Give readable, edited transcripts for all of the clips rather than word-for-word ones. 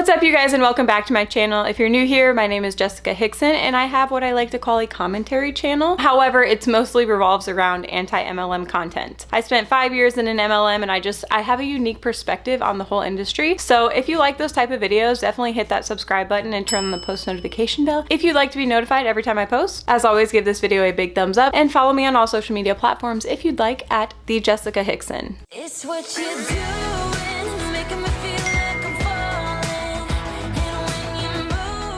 What's up, you guys, and welcome back to my channel. If you're new here, my name is Jessica Hickson and I have what I like to call a commentary channel. However, it's mostly revolves around anti-MLM content. I spent 5 years in an MLM and I have a unique perspective on the whole industry. So if you like those type of videos, definitely hit that subscribe button and turn on the post notification bell if you'd like to be notified every time I post. As always, give this video a big thumbs up and follow me on all social media platforms if you'd like at the Jessica Hickson. It's what you do, making me feel like I'm falling, and when you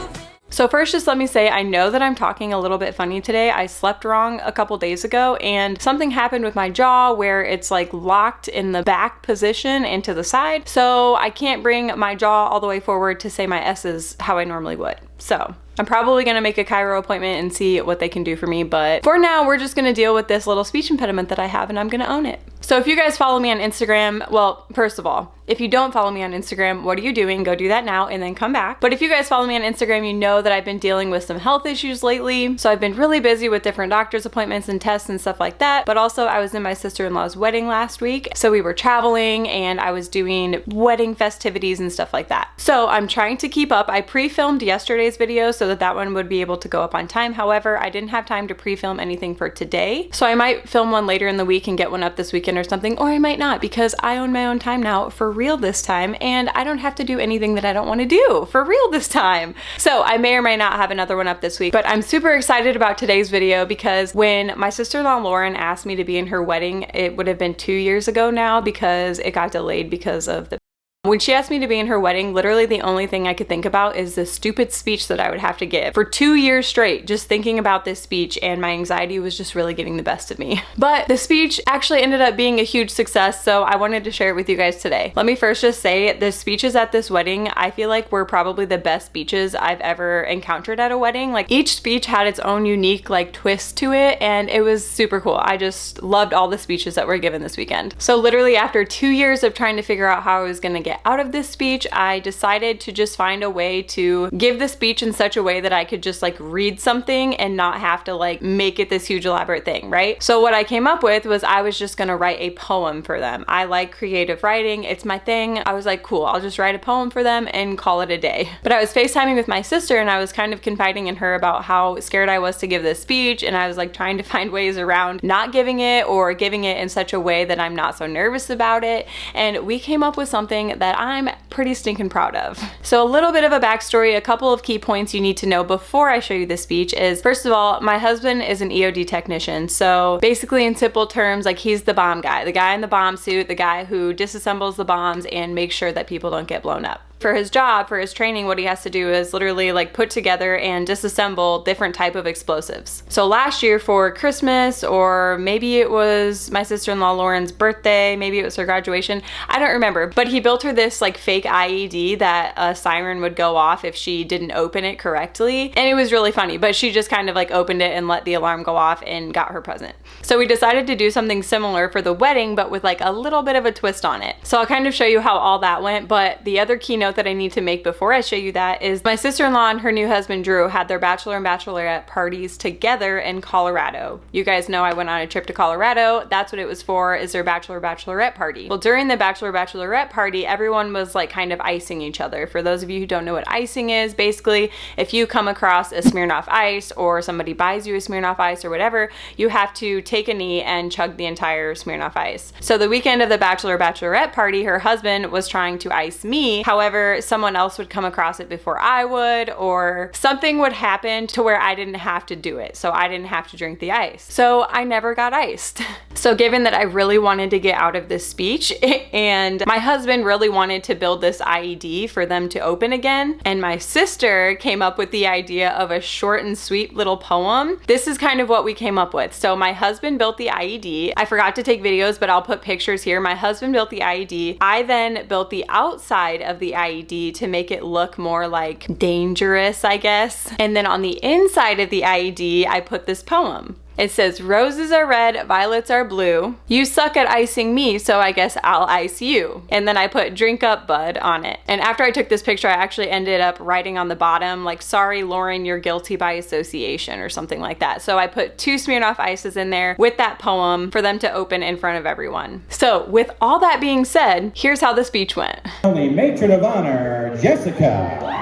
move. So first, just let me say, I know that I'm talking a little bit funny today. I slept wrong a couple days ago and something happened with my jaw where it's like locked in the back position and to the side. So I can't bring my jaw all the way forward to say my S's how I normally would. So I'm probably gonna make a chiro appointment and see what they can do for me, but for now, we're just gonna deal with this little speech impediment that I have and I'm gonna own it. So if you guys follow me on Instagram, well, first of all, if you don't follow me on Instagram, what are you doing? Go do that now and then come back. But if you guys follow me on Instagram, you know that I've been dealing with some health issues lately. So I've been really busy with different doctor's appointments and tests and stuff like that. But also I was in my sister-in-law's wedding last week. So we were traveling and I was doing wedding festivities and stuff like that. So I'm trying to keep up. I pre-filmed yesterday's video so that one would be able to go up on time. However, I didn't have time to pre-film anything for today. So I might film one later in the week and get one up this weekend or something, or I might not, because I own my own time now for real this time and I don't have to do anything that I don't want to do for real this time. So I may or may not have another one up this week, but I'm super excited about today's video because when my sister-in-law Lauren asked me to be in her wedding, it would have been 2 years ago now because it got delayed because of the When she asked me to be in her wedding, literally the only thing I could think about is the stupid speech that I would have to give for 2 years straight, just thinking about this speech, and my anxiety was just really getting the best of me. But the speech actually ended up being a huge success, so I wanted to share it with you guys today. Let me first just say the speeches at this wedding, I feel like were probably the best speeches I've ever encountered at a wedding. Like each speech had its own unique like twist to it, and it was super cool. I just loved all the speeches that were given this weekend. So literally after 2 years of trying to figure out how I was gonna get out of this speech, I decided to just find a way to give the speech in such a way that I could just like read something and not have to like make it this huge elaborate thing, right? So what I came up with was I was just gonna write a poem for them. I like creative writing, it's my thing. I was like, cool, I'll just write a poem for them and call it a day. But I was FaceTiming with my sister and I was kind of confiding in her about how scared I was to give this speech, and I was like trying to find ways around not giving it or giving it in such a way that I'm not so nervous about it. And we came up with something that I'm pretty stinking proud of. So a little bit of a backstory, a couple of key points you need to know before I show you this speech is, first of all, my husband is an EOD technician. So basically in simple terms, like he's the bomb guy, the guy in the bomb suit, the guy who disassembles the bombs and makes sure that people don't get blown up. For his job, for his training, what he has to do is literally like put together and disassemble different type of explosives. So last year for Christmas, or maybe it was my sister-in-law Lauren's birthday, maybe it was her graduation, I don't remember, but he built her this like fake IED that a siren would go off if she didn't open it correctly. And it was really funny, but she just kind of like opened it and let the alarm go off and got her present. So we decided to do something similar for the wedding, but with like a little bit of a twist on it. So I'll kind of show you how all that went, but the other keynote that I need to make before I show you that is my sister-in-law and her new husband Drew had their bachelor and bachelorette parties together in Colorado. You guys know I went on a trip to Colorado. That's what it was for, is their bachelor-bachelorette party. Well, during the bachelor-bachelorette party, everyone was like kind of icing each other. For those of you who don't know what icing is, basically if you come across a Smirnoff Ice or somebody buys you a Smirnoff Ice or whatever, you have to take a knee and chug the entire Smirnoff Ice. So the weekend of the bachelor-bachelorette party, her husband was trying to ice me. However, someone else would come across it before I would, or something would happen to where I didn't have to do it. So I didn't have to drink the ice. So I never got iced. So given that I really wanted to get out of this speech and my husband really wanted to build this IED for them to open again, and my sister came up with the idea of a short and sweet little poem, this is kind of what we came up with. So my husband built the IED. I forgot to take videos, but I'll put pictures here. My husband built the IED. I then built the outside of the IED to make it look more like dangerous, I guess. And then on the inside of the IED, I put this poem. It says, roses are red, violets are blue. You suck at icing me, so I guess I'll ice you. And then I put drink up bud on it. And after I took this picture, I actually ended up writing on the bottom, like, sorry, Lauren, you're guilty by association or something like that. So I put 2 Smirnoff Ices in there with that poem for them to open in front of everyone. So with all that being said, here's how the speech went. The Matron of Honor, Jessica.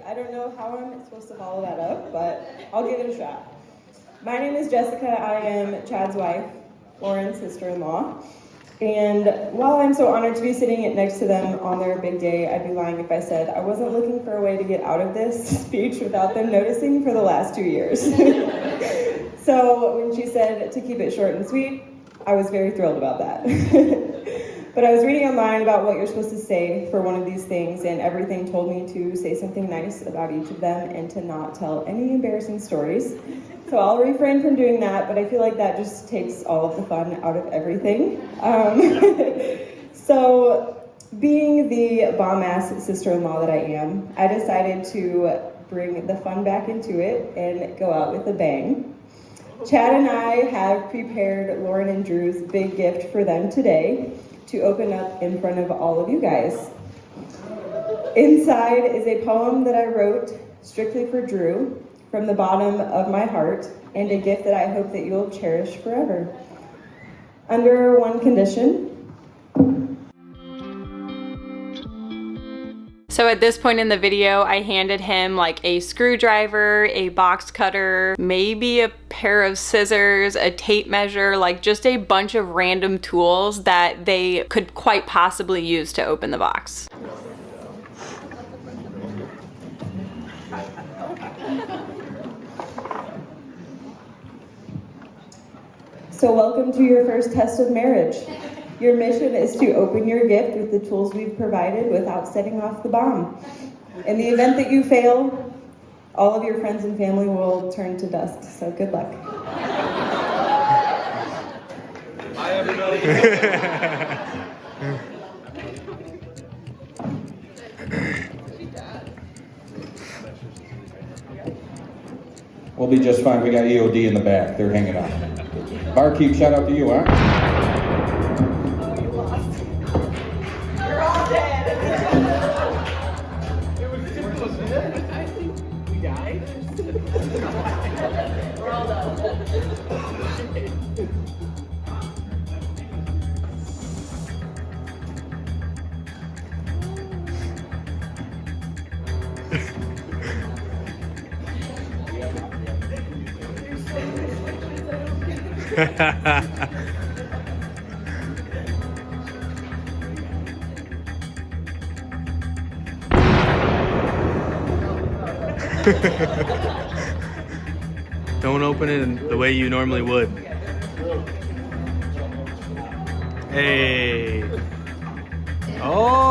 I don't know how I'm supposed to follow that up, but I'll give it a shot. My name is Jessica. I am Chad's wife, Lauren's sister-in-law. And while I'm so honored to be sitting next to them on their big day, I'd be lying if I said I wasn't looking for a way to get out of this speech without them noticing for the last 2 years. So when she said to keep it short and sweet, I was very thrilled about that. But I was reading online about what you're supposed to say for one of these things, and everything told me to say something nice about each of them and to not tell any embarrassing stories. So I'll refrain from doing that, but I feel like that just takes all of the fun out of everything. So being the bomb-ass sister-in-law that I am, I decided to bring the fun back into it and go out with a bang. Chad and I have prepared Lauren and Drew's big gift for them today to open up in front of all of you guys. Inside is a poem that I wrote strictly for Drew from the bottom of my heart, and a gift that I hope that you'll cherish forever. Under one condition. So at this point in the video, I handed him like a screwdriver, a box cutter, maybe a pair of scissors, a tape measure, like just a bunch of random tools that they could quite possibly use to open the box. So welcome to your first test of marriage. Your mission is to open your gift with the tools we've provided without setting off the bomb. In the event that you fail, all of your friends and family will turn to dust, so good luck. Hi, everybody. We'll be just fine. We got EOD in the back. They're hanging out. Barkeep, shout out to you, huh? You're all dead. I think we died. We're all done. Don't open it in the way you normally would. Hey. Oh.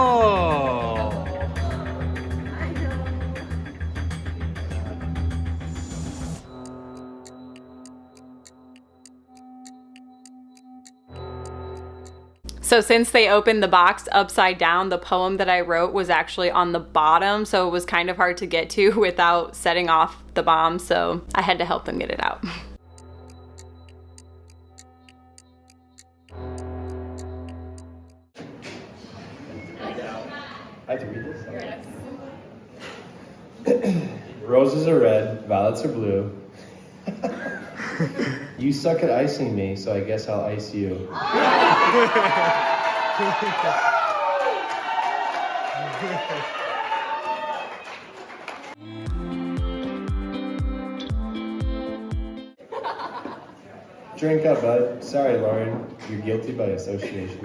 So since they opened the box upside down, the poem that I wrote was actually on the bottom, so it was kind of hard to get to without setting off the bomb, so I had to help them get it out. I have to read this? Roses are red, violets are blue. You suck at icing me, so I guess I'll ice you. Drink up, bud. Sorry, Lauren. You're guilty by association.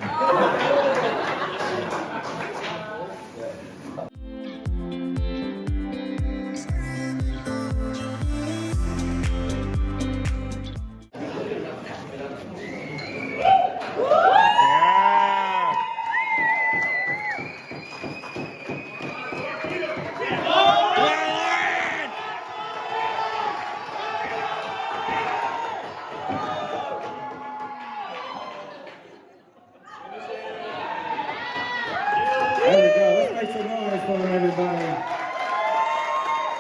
There we go. Let's make some noise for them, everybody.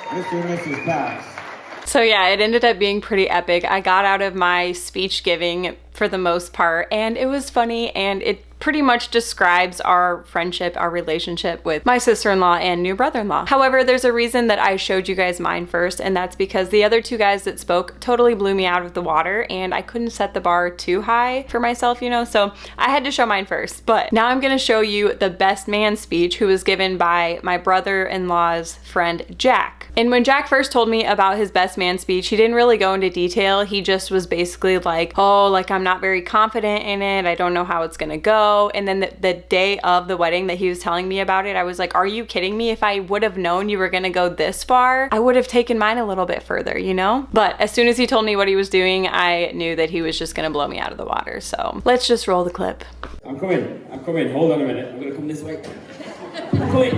Mr. and Mrs. Pax. So yeah, it ended up being pretty epic. I got out of my speech giving for the most part, and it was funny, and it pretty much describes our friendship, our relationship with my sister-in-law and new brother-in-law. However, there's a reason that I showed you guys mine first, and that's because the other two guys that spoke totally blew me out of the water, and I couldn't set the bar too high for myself, you know, so I had to show mine first. But now I'm gonna show you the best man speech, who was given by my brother-in-law's friend, Jack. And when Jack first told me about his best man speech, he didn't really go into detail. He just was basically like, oh, like I'm not very confident in it. I don't know how it's gonna go. And then the day of the wedding that he was telling me about it, I was like, are you kidding me? If I would have known you were gonna go this far, I would have taken mine a little bit further, you know? But as soon as he told me what he was doing, I knew that he was just gonna blow me out of the water. So let's just roll the clip. I'm coming. Hold on a minute. I'm gonna come this way. I'm coming.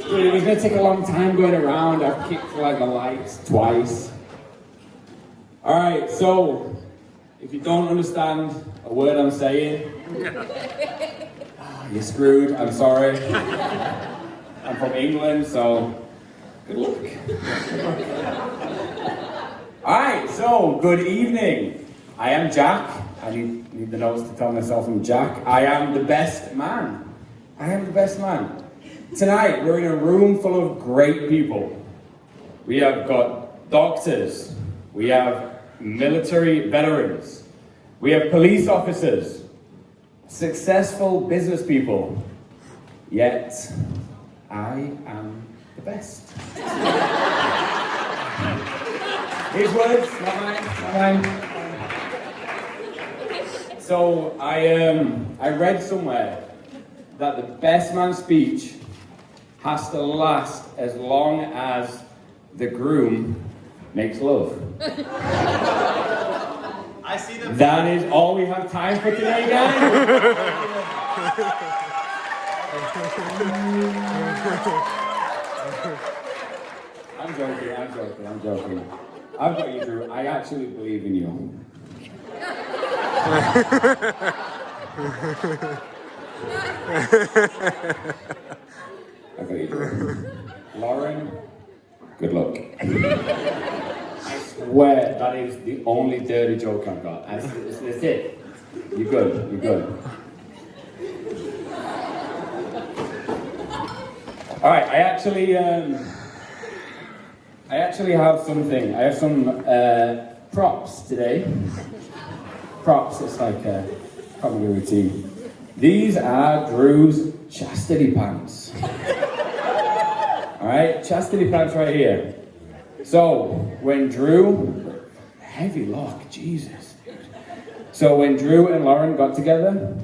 Dude, it was gonna take a long time going around. I've kicked like the lights twice. All right, so if you don't understand a word I'm saying, you're screwed. I'm sorry. I'm from England, so good luck. All right, so good evening. I am Jack. I need the notes to tell myself I'm Jack. I am the best man. I am the best man. Tonight, we're in a room full of great people. We have got doctors. We have military veterans. We have police officers. Successful business people. Yet, I am the best. His words, not mine. So I read somewhere that the best man speech has to last as long as the groom makes love. I see them. That is all we have time for today, guys. I'm joking. I've got you, Drew. I actually believe in you. I've got you, Drew. Lauren, good luck. I swear that is the only dirty joke I've got. That's it. You're good. All right, I actually have something. I have some props today. Props, it's like probably a routine. These are Drew's chastity pants. All right, chastity pants right here. So, when Drew, heavy lock, Jesus. So when Drew and Lauren got together,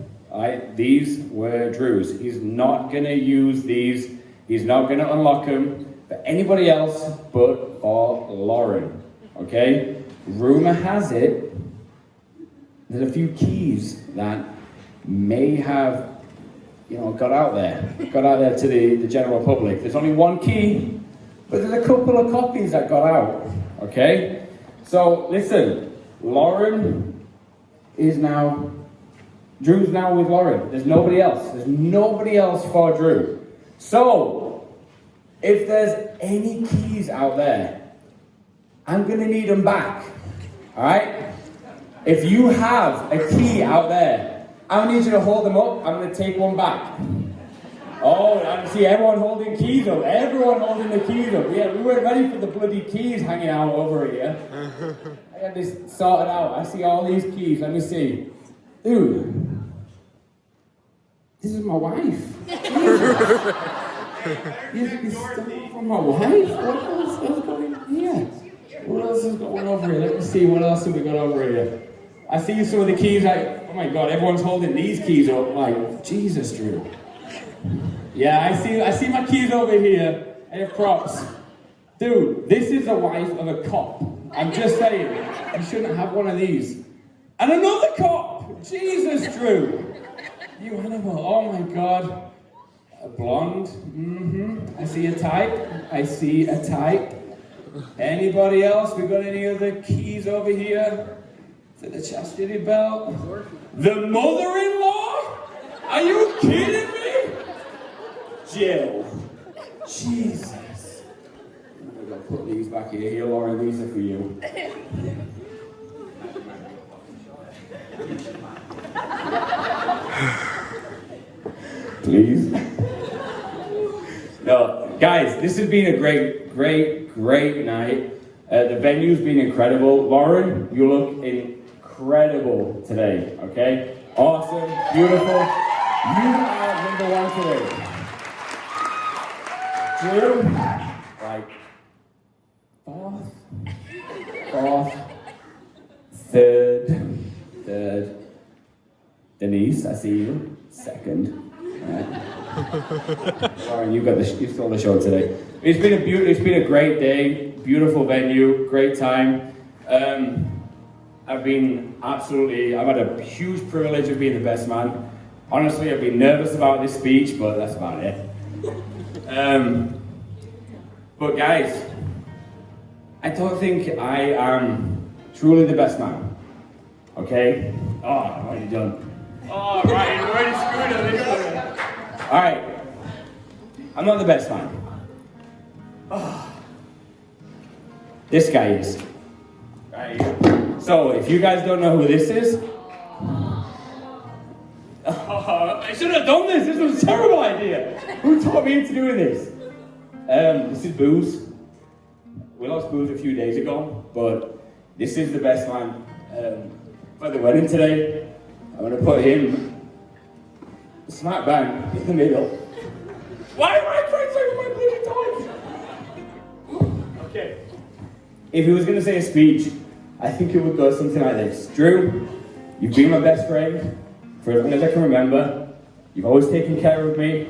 these were Drew's. He's not gonna use these. He's not gonna unlock them for anybody else but for Lauren, okay? Rumor has it, there's a few keys that may have, got out there to the general public. There's only one key, but there's a couple of copies that got out, okay? So listen, Drew's now with Lauren. There's nobody else. There's nobody else for Drew. So, if there's any keys out there, I'm gonna need them back, all right? If you have a key out there, I need you to hold them up. I'm gonna take one back. Oh, I see everyone holding keys up. Everyone holding the keys up. Yeah, we weren't ready for the bloody keys hanging out over here. I got this sorted out. I see all these keys. Let me see. Dude, this is my wife. You stole from my wife? What else is going on here? What else is going over here? Let me see. What else have we got over here? I see some of the keys. Oh my God, everyone's holding these keys up. Like, Jesus, Drew. Yeah, I see my keys over here. I have props. Dude, this is the wife of a cop. I'm just saying, you shouldn't have one of these. And another cop! Jesus, Drew! You animal, oh my God. A blonde, I see a type. Anybody else? We got any other keys over here? To the chastity belt? The mother-in-law? Are you kidding me? Jill. Jesus. I'm gonna put these back here, Lauren. These are for you. Please. No, guys, this has been a great night. The venue's been incredible. Lauren, you look incredible today, okay? Awesome, beautiful. You are number one today. Drew, like, fourth, third. Denise, I see you. Second. Lauren, you stole the show today. It's been a great day, beautiful venue, great time. I've had a huge privilege of being the best man. Honestly, I've been nervous about this speech, but that's about it. But guys, I don't think I am truly the best man. Okay? Oh, I've already done. Oh, right, you've already screwed up this one. Alright. I'm not the best man. Oh. This guy is. Right. So, if you guys don't know who this is, I should have done this. This was a terrible idea. Who taught me into doing this? This is Booze. We lost Booze a few days ago, but this is the best man for the wedding today. I'm gonna put him smack bang in the middle. Why am I crying so my bloody time? Okay. If he was gonna say a speech, I think it would go something like this. Drew, you've been my best friend for as long as I can remember. You've always taken care of me.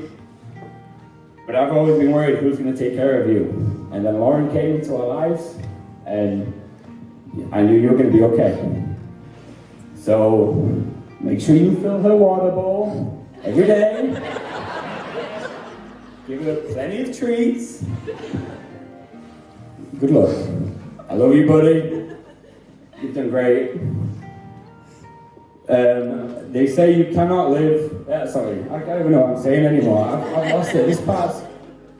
But I've always been worried who's gonna take care of you. And then Lauren came into our lives, and I knew you were gonna be okay. So, make sure you fill her water bowl every day. Give her plenty of treats. Good luck. I love you, buddy. You've done great. They say you cannot live. Sorry, I can't even know what I'm saying anymore. I've lost it. This part's.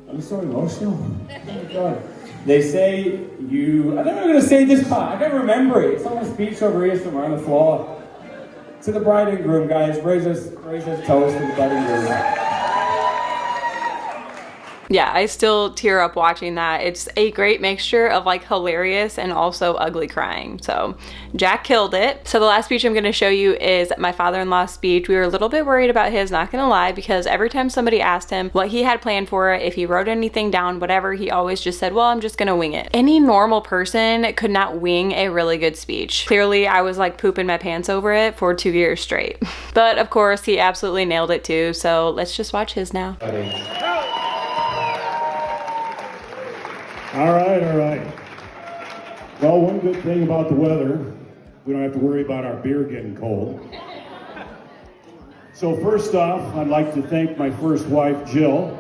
I'm so emotional. Oh my God. They say you. I don't know how I'm going to say this part. I can't remember it. It's on the speech over here somewhere on the floor. To the bride and groom, guys. Raise us toast to the bride and groom. Yeah, I still tear up watching that. It's a great mixture of like hilarious and also ugly crying. So Jack killed it. So the last speech I'm gonna show you is my father-in-law's speech. We were a little bit worried about his, not gonna lie, because every time somebody asked him what he had planned for it, if he wrote anything down, whatever, he always just said, well, I'm just gonna wing it. Any normal person could not wing a really good speech. Clearly, I was like pooping my pants over it for 2 years straight. But of course, he absolutely nailed it too. So let's just watch his now. All right. Well, one good thing about the weather, we don't have to worry about our beer getting cold. So first off, I'd like to thank my first wife, Jill.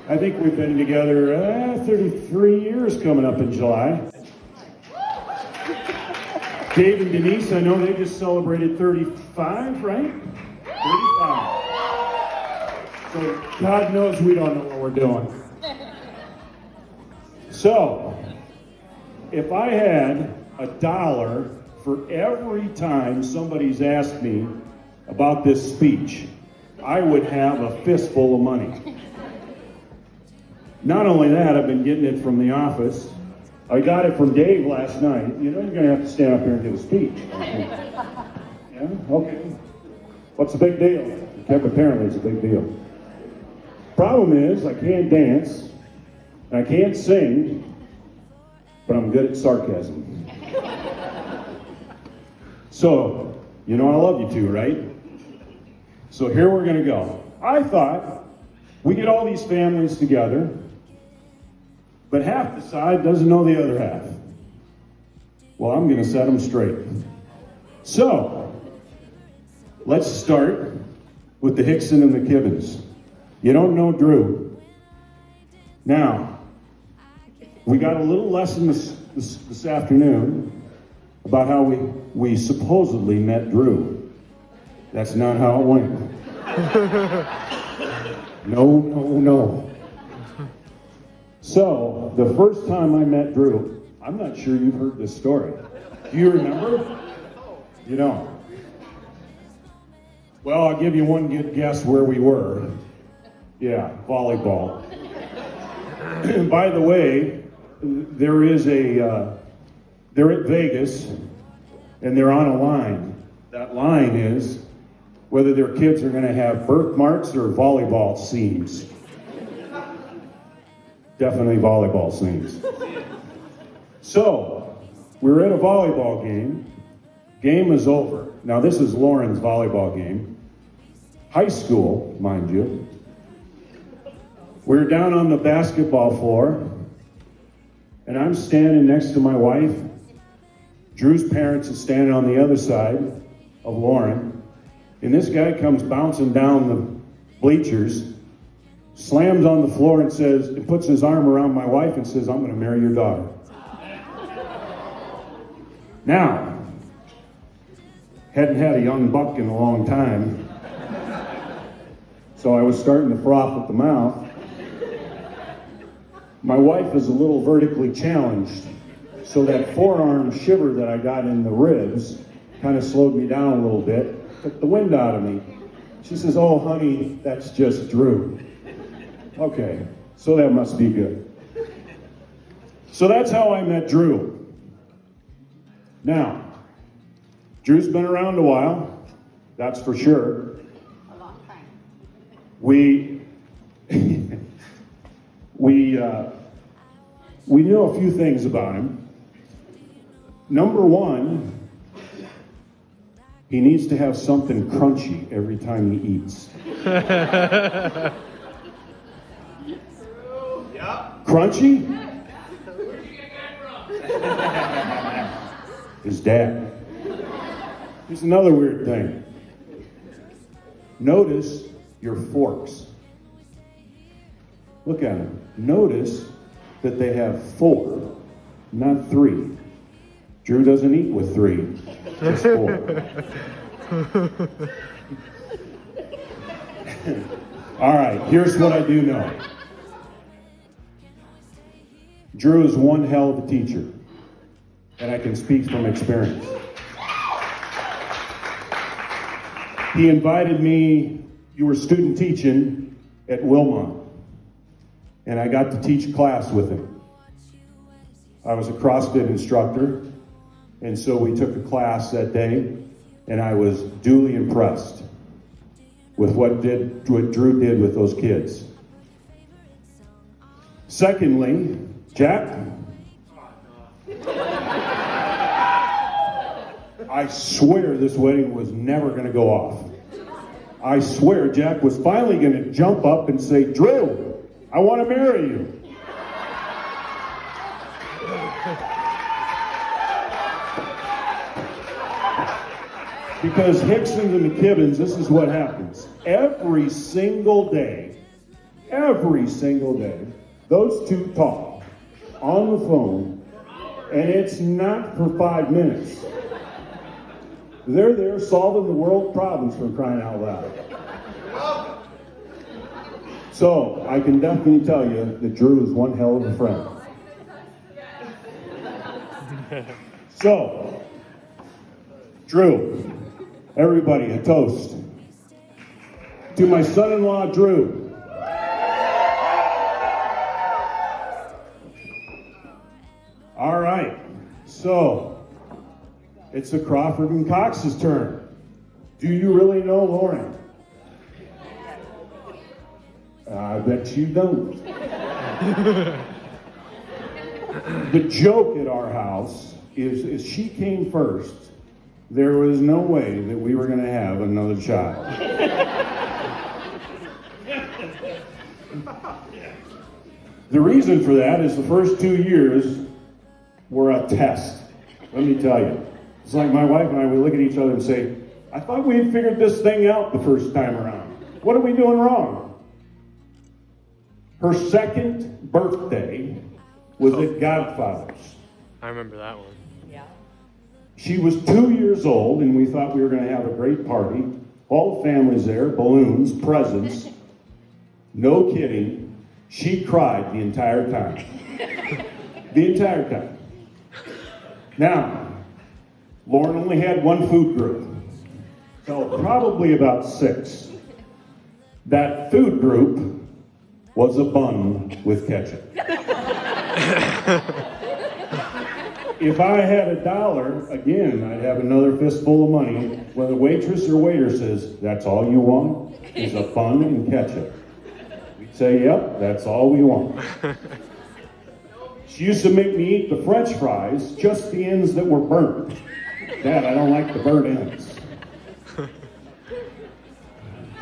I think we've been together 33 years coming up in July. Dave and Denise, I know they just celebrated 35, right? 35. So God knows we don't know what we're doing. So, if I had $1 for every time somebody's asked me about this speech, I would have a fistful of money. Not only that, I've been getting it from the office. I got it from Dave last night. You know you're going to have to stand up here and give a speech. Yeah? Okay. What's the big deal? Apparently it's a big deal. Problem is, I can't dance. I can't sing, but I'm good at sarcasm. So, you know I love you two, right? So here we're gonna go. I thought we get all these families together, but half the side doesn't know the other half. Well, I'm gonna set them straight. So, let's start with the Hickson and the Kibbins. You don't know Drew. Now, we got a little lesson this afternoon about how we supposedly met Drew. That's not how it went. No. So, the first time I met Drew, I'm not sure you've heard this story. Do you remember? You don't. Well, I'll give you one good guess where we were. Yeah, volleyball. By the way, they're at Vegas, and they're on a line. That line is whether their kids are going to have birthmarks or volleyball seams. Definitely volleyball seams. So, we were at a volleyball game. Game is over. Now, this is Lauren's volleyball game. High school, mind you. We're down on the basketball floor, and I'm standing next to my wife. Drew's parents are standing on the other side of Lauren, and this guy comes bouncing down the bleachers, slams on the floor and says, and puts his arm around my wife and says, "I'm going to marry your daughter." Now, hadn't had a young buck in a long time, so I was starting to froth at the mouth. My wife is a little vertically challenged, so that forearm shiver that I got in the ribs kind of slowed me down a little bit, took the wind out of me. She says, "Oh, honey, that's just Drew." Okay, so that must be good. So that's how I met Drew. Now, Drew's been around a while, that's for sure. A long time. We knew a few things about him. Number one, he needs to have something crunchy every time he eats. Crunchy? Where'd you get that from? His dad. Here's another weird thing. Notice your forks. Look at them. Notice that they have 4, not 3. Drew doesn't eat with 3, just 4. All right, here's what I do know. Drew is one hell of a teacher, and I can speak from experience. He invited me, you were student teaching at Wilmot, and I got to teach class with him. I was a CrossFit instructor, and so we took a class that day, and I was duly impressed with what Drew did with those kids. Secondly, Jack, I swear this wedding was never going to go off. I swear Jack was finally going to jump up and say, "Drew, I want to marry you." Because Hicksons and McKibbins, this is what happens. Every single day, those two talk on the phone, and it's not for 5 minutes. They're there solving the world problems, for crying out loud. So, I can definitely tell you that Drew is one hell of a friend. So, Drew, everybody, a toast. To my son-in-law, Drew. All right, so it's the Crawford and Cox's turn. Do you really know Lauren? I bet you don't. The joke at our house is she came first. There was no way that we were going to have another child. The reason for that is the first 2 years were a test. Let me tell you. It's like my wife and I, we look at each other and say, "I thought we had figured this thing out the first time around. What are we doing wrong?" Her second birthday was at Godfather's. I remember that one. Yeah. She was 2 years old, and we thought we were going to have a great party. All the family's there, balloons, presents. No kidding. She cried the entire time. The entire time. Now, Lauren only had one food group, so probably about 6. That food group was a bun with ketchup. If I had $1, again, I'd have another fistful of money. When the waitress or waiter says, "That's all you want, is a bun and ketchup," we'd say, "Yep, that's all we want." She used to make me eat the French fries, just the ends that were burnt. Dad, I don't like the burnt ends.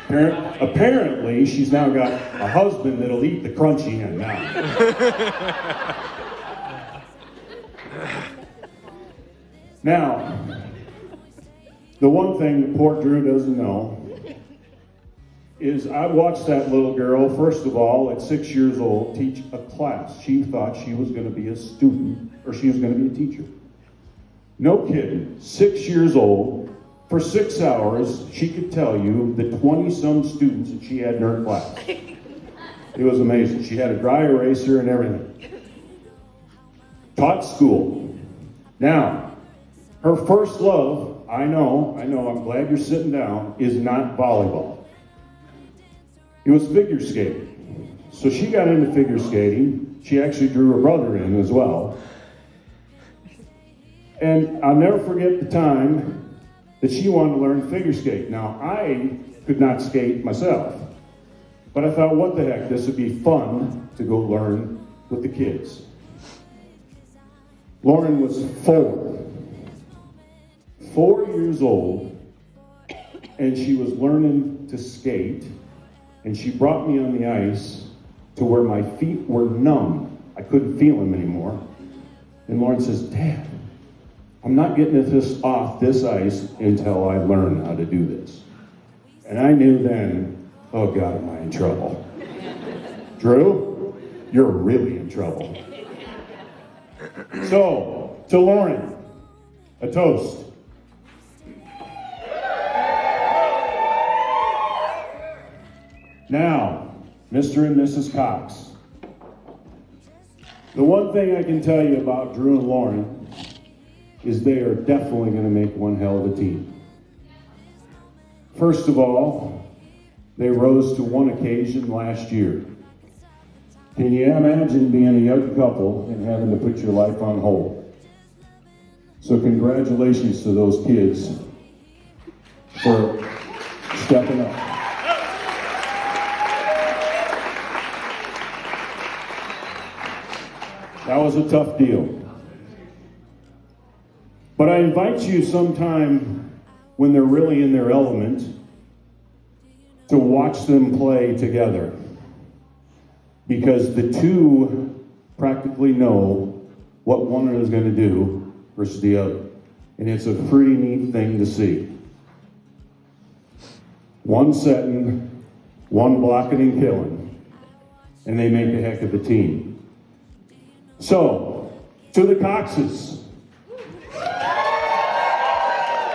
Apparently, she's now got a husband that'll eat the crunchy end now. Now, the one thing that poor Drew doesn't know is I watched that little girl, first of all, at 6 years old, teach a class. She thought she was going to be a student, or she was going to be a teacher. No kidding, 6 years old, for 6 hours, she could tell you the 20-some students that she had in her class. It was amazing. She had a dry eraser and everything. Taught school. Now, her first love, I know, I'm glad you're sitting down, is not volleyball. It was figure skating. So she got into figure skating. She actually drew her brother in as well. And I'll never forget the time that she wanted to learn figure skate. Now, I could not skate myself. But I thought, what the heck, this would be fun to go learn with the kids. Lauren was 4 years old, and she was learning to skate, and she brought me on the ice to where my feet were numb. I couldn't feel them anymore. And Lauren says, "Dad, I'm not getting this off this ice until I learn how to do this." And I knew then, oh God, am I in trouble? Drew, you're really in trouble. So, to Lauren, a toast. Now, Mr. and Mrs. Cox. The one thing I can tell you about Drew and Lauren is they are definitely going to make one hell of a team. First of all, they rose to one occasion last year. Can you imagine being a young couple and having to put your life on hold? So congratulations to those kids for stepping up. That was a tough deal. But I invite you sometime when they're really in their element to watch them play together. Because the two practically know what one is going to do versus the other. And it's a pretty neat thing to see. One setting, one blocking and killing, and they make a heck of a team. So, to the Coxes.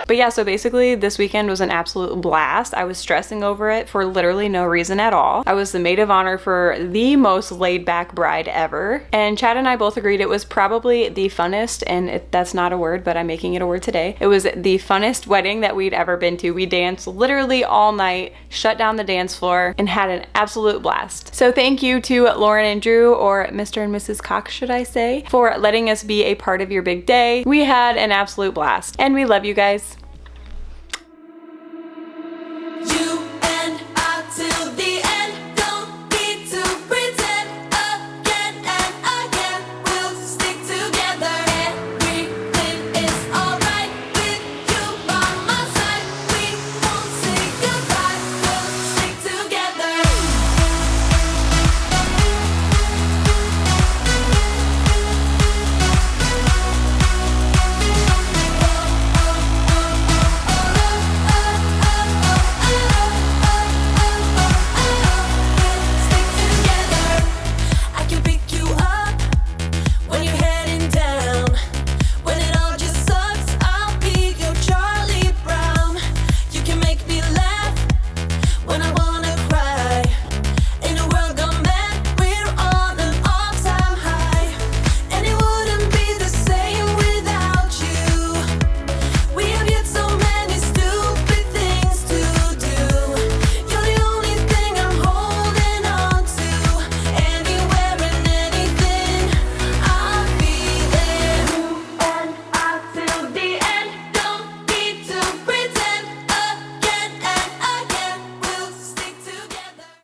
But yeah, so basically this weekend was an absolute blast. I was stressing over it for literally no reason at all. I was the maid of honor for the most laid back bride ever. And Chad and I both agreed it was probably the funnest, and that's not a word, but I'm making it a word today. It was the funnest wedding that we'd ever been to. We danced literally all night, shut down the dance floor, and had an absolute blast. So thank you to Lauren and Drew, or Mr. and Mrs. Cox, should I say, for letting us be a part of your big day. We had an absolute blast, and we love you guys.